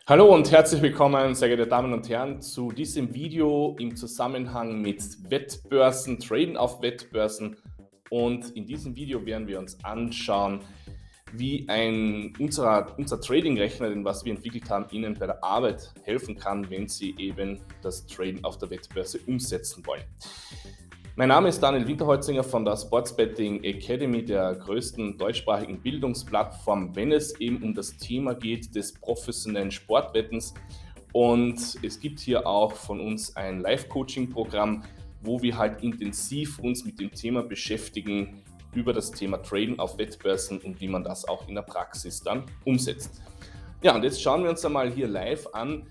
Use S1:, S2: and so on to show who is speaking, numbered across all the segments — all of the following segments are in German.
S1: Hallo und herzlich willkommen, sehr geehrte Damen und Herren, zu diesem Video im Zusammenhang mit Wettbörsen, Traden auf Wettbörsen. Und in diesem Video werden wir uns anschauen, wie unser Trading-Rechner, den was wir entwickelt haben, Ihnen bei der Arbeit helfen kann, wenn Sie eben das Traden auf der Wettbörse umsetzen wollen. Mein Name ist Daniel Winterholzinger von der Sportsbetting Academy, der größten deutschsprachigen Bildungsplattform, wenn es eben um das Thema geht des professionellen Sportwettens. Und es gibt hier auch von uns ein Live-Coaching-Programm, wo wir halt intensiv uns mit dem Thema beschäftigen über das Thema Traden auf Wettbörsen und wie man das auch in der Praxis dann umsetzt. Ja, und jetzt schauen wir uns einmal hier live an,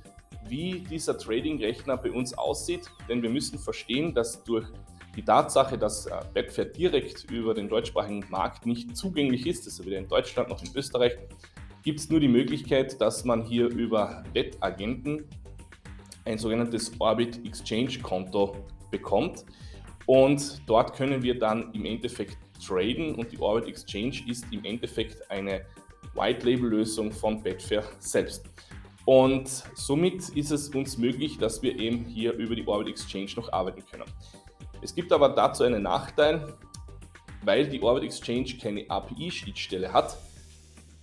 S1: wie dieser Trading-Rechner bei uns aussieht, denn wir müssen verstehen, dass durch die Tatsache, dass Betfair direkt über den deutschsprachigen Markt nicht zugänglich ist, also weder in Deutschland noch in Österreich, gibt es nur die Möglichkeit, dass man hier über Wettagenten ein sogenanntes Orbit Exchange Konto bekommt und dort können wir dann im Endeffekt traden und die Orbit Exchange ist im Endeffekt eine White-Label-Lösung von Betfair selbst. Und somit ist es uns möglich, dass wir eben hier über die Orbit Exchange noch arbeiten können. Es gibt aber dazu einen Nachteil, weil die Orbit Exchange keine API-Schnittstelle hat,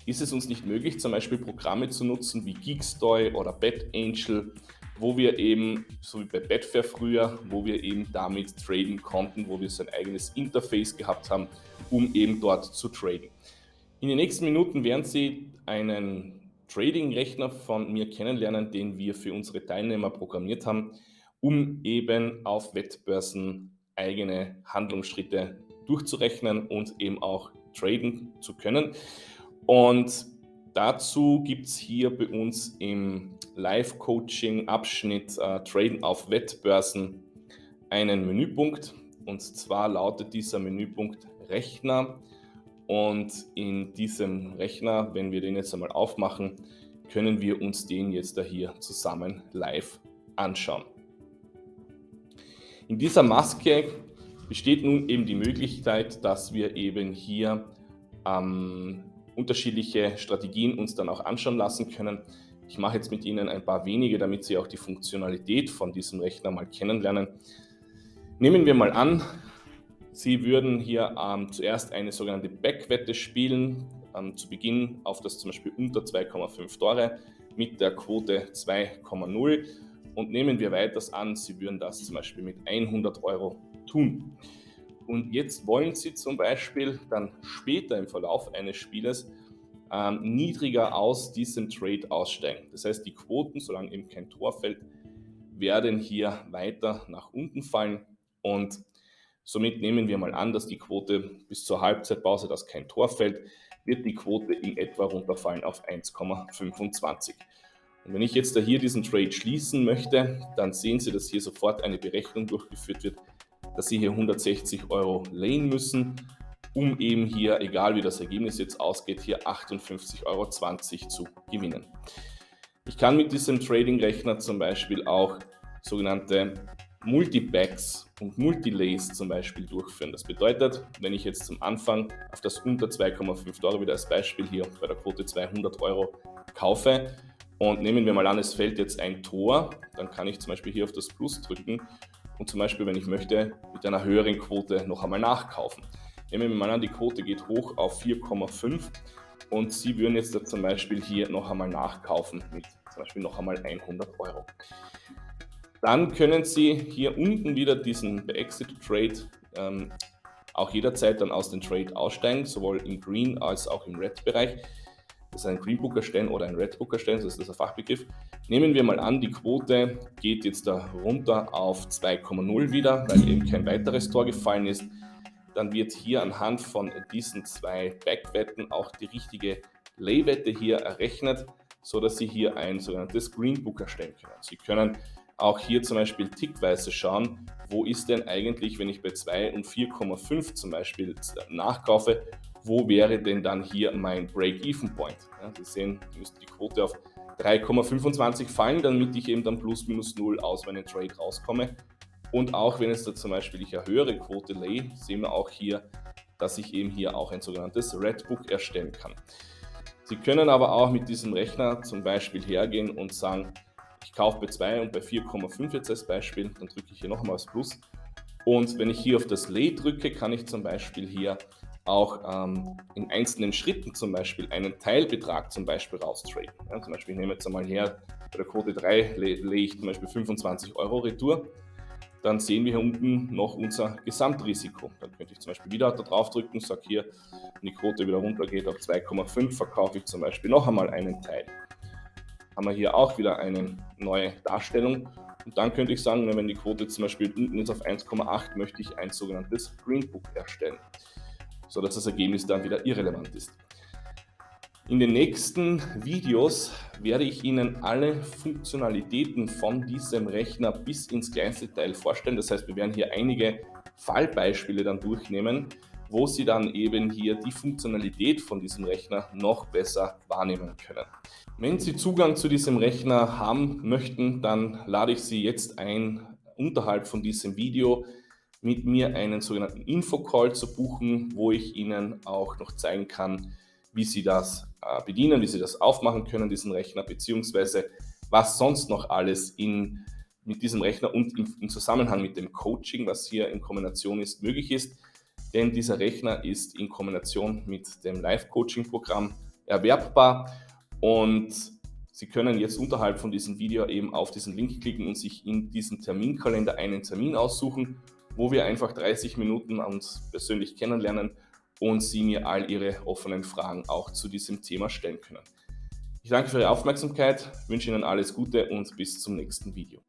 S1: ist es uns nicht möglich, zum Beispiel Programme zu nutzen wie Geekstoy oder BetAngel, wo wir eben, so wie bei Betfair früher, wo wir eben damit traden konnten, wo wir so ein eigenes Interface gehabt haben, um eben dort zu traden. In den nächsten Minuten werden Sie einen Trading-Rechner von mir kennenlernen, den wir für unsere Teilnehmer programmiert haben, um eben auf Wettbörsen eigene Handlungsschritte durchzurechnen und eben auch traden zu können. Und dazu gibt es hier bei uns im Live-Coaching-Abschnitt Traden auf Wettbörsen einen Menüpunkt. Und zwar lautet dieser Menüpunkt Rechner. Und in diesem Rechner, wenn wir den jetzt einmal aufmachen, können wir uns den jetzt da hier zusammen live anschauen. In dieser Maske besteht nun eben die Möglichkeit, dass wir eben hier unterschiedliche Strategien uns dann auch anschauen lassen können. Ich mache jetzt mit Ihnen ein paar wenige, damit Sie auch die Funktionalität von diesem Rechner mal kennenlernen. Nehmen wir mal an, Sie würden hier zuerst eine sogenannte Backwette spielen, zu Beginn auf das zum Beispiel unter 2,5 Tore mit der Quote 2,0 und nehmen wir weiters an, Sie würden das zum Beispiel mit 100 Euro tun. Und jetzt wollen Sie zum Beispiel dann später im Verlauf eines Spieles niedriger aus diesem Trade aussteigen. Das heißt, die Quoten, solange eben kein Tor fällt, werden hier weiter nach unten fallen und somit nehmen wir mal an, dass die Quote bis zur Halbzeitpause, dass kein Tor fällt, wird die Quote in etwa runterfallen auf 1,25. Und wenn ich jetzt hier diesen Trade schließen möchte, dann sehen Sie, dass hier sofort eine Berechnung durchgeführt wird, dass Sie hier 160 Euro leihen müssen, um eben hier, egal wie das Ergebnis jetzt ausgeht, hier 58,20 Euro zu gewinnen. Ich kann mit diesem Trading-Rechner zum Beispiel auch sogenannte Multibacks und Multilays zum Beispiel durchführen. Das bedeutet, wenn ich jetzt zum Anfang auf das unter 2,5 Euro wieder als Beispiel hier bei der Quote 200 Euro kaufe und nehmen wir mal an, es fällt jetzt ein Tor, dann kann ich zum Beispiel hier auf das Plus drücken und zum Beispiel, wenn ich möchte, mit einer höheren Quote noch einmal nachkaufen. Nehmen wir mal an, die Quote geht hoch auf 4,5 und Sie würden jetzt zum Beispiel hier noch einmal nachkaufen mit zum Beispiel noch einmal 100 Euro. Dann können Sie hier unten wieder diesen Exit-Trade auch jederzeit dann aus dem Trade aussteigen, sowohl im Green als auch im Red-Bereich. Das ist ein Greenbook erstellen oder ein Redbook erstellen, das ist der Fachbegriff. Nehmen wir mal an, die Quote geht jetzt da runter auf 2,0 wieder, weil eben kein weiteres Tor gefallen ist. Dann wird hier anhand von diesen zwei Backwetten auch die richtige Laywette hier errechnet, sodass Sie hier ein sogenanntes Greenbook erstellen können. Sie können auch hier zum Beispiel tickweise schauen, wo ist denn eigentlich, wenn ich bei 2 und 4,5 zum Beispiel nachkaufe, wo wäre denn dann hier mein Break-Even-Point? Ja, Sie sehen, müsste die Quote auf 3,25 fallen, damit ich eben dann plus minus 0 aus meinem Trade rauskomme. Und auch wenn es da zum Beispiel ich eine höhere Quote lay, sehen wir auch hier, dass ich eben hier auch ein sogenanntes Redbook erstellen kann. Sie können aber auch mit diesem Rechner zum Beispiel hergehen und sagen, ich kaufe bei 2 und bei 4,5 jetzt als Beispiel, dann drücke ich hier nochmal aufs Plus. Und wenn ich hier auf das Lay drücke, kann ich zum Beispiel hier auch in einzelnen Schritten zum Beispiel einen Teilbetrag zum Beispiel raustraden. Ja, zum Beispiel, ich nehme jetzt einmal her, bei der Quote 3 lege ich zum Beispiel 25 Euro retour. Dann sehen wir hier unten noch unser Gesamtrisiko. Dann könnte ich zum Beispiel wieder da drauf drücken, sage hier, wenn die Quote wieder runter geht auf 2,5, verkaufe ich zum Beispiel noch einmal einen Teil. Haben wir hier auch wieder eine neue Darstellung. Und dann könnte ich sagen, wenn die Quote zum Beispiel unten ist auf 1,8, möchte ich ein sogenanntes Greenbook erstellen, sodass das Ergebnis dann wieder irrelevant ist. In den nächsten Videos werde ich Ihnen alle Funktionalitäten von diesem Rechner bis ins kleinste Detail vorstellen. Das heißt, wir werden hier einige Fallbeispiele dann durchnehmen, wo Sie dann eben hier die Funktionalität von diesem Rechner noch besser wahrnehmen können. Wenn Sie Zugang zu diesem Rechner haben möchten, dann lade ich Sie jetzt ein, unterhalb von diesem Video mit mir einen sogenannten Infocall zu buchen, wo ich Ihnen auch noch zeigen kann, wie Sie das bedienen, wie Sie das aufmachen können, diesen Rechner, beziehungsweise was sonst noch alles mit diesem Rechner und im Zusammenhang mit dem Coaching, was hier in Kombination ist, möglich ist. Denn dieser Rechner ist in Kombination mit dem Live-Coaching-Programm erwerbbar und Sie können jetzt unterhalb von diesem Video eben auf diesen Link klicken und sich in diesem Terminkalender einen Termin aussuchen, wo wir einfach 30 Minuten uns persönlich kennenlernen und Sie mir all Ihre offenen Fragen auch zu diesem Thema stellen können. Ich danke für Ihre Aufmerksamkeit, wünsche Ihnen alles Gute und bis zum nächsten Video.